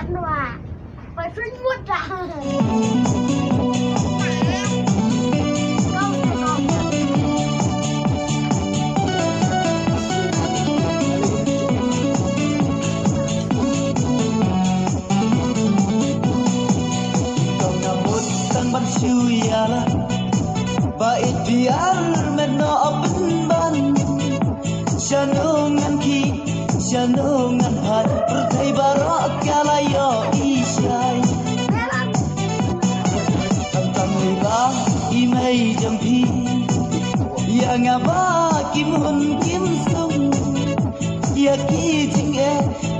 ăn hòa phải phun một ra ban syuyala bait biar meno open ban shanungan ki shanungan hat berthai barak kalayo isyai tentang liba imai jampi ya ngaba kim hun kim sung ya ki jing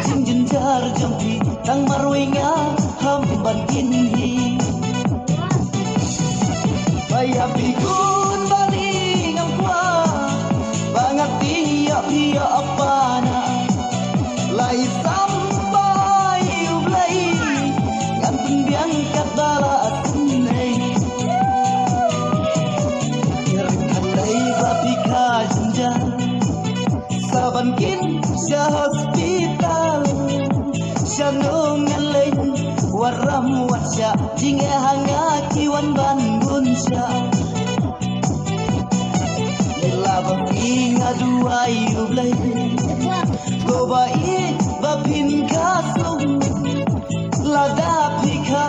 jing jenjar jampi tang marwinga ham ban kinhi Baya pikun bali ngapwa bangat dia dia apa na lai sampai ublai ngan pembiang kat bala atunai irkan dai bapika jinja saban kin sya hospital syanungan lain waram wasya jinge hanga kiwan bangun sya ila baping aduai ublai go bai bapin kasung lada phika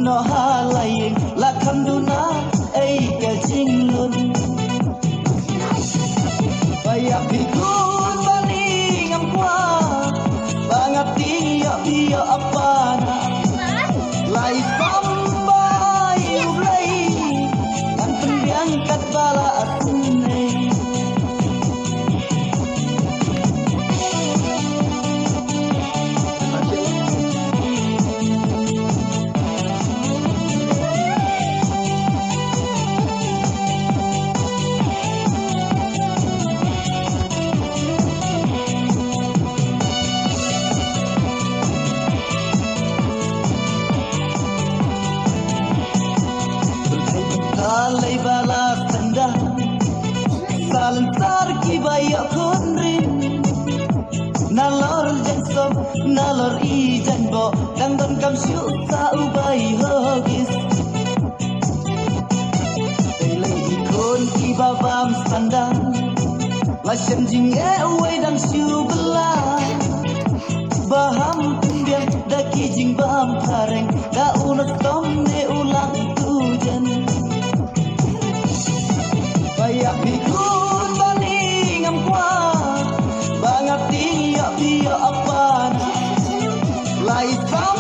no halai la khanduna ei ka jinglun baya pikun bani ngamkwa bangat dia dia apana lai sampai ublai kan pembiang kat bala atunai Alai bala tanda salantar ki baya khunrin nalor jansom nalor I janbo dang don kam syu sa ubai hogis Tele ikon ki babam sandang la shem jing wei dang syu bela baham pindiam daki jing bam pareng da unat tom ne ulang tujan Baya pikun bali ngamkwa bangat dia dia apa na lai sam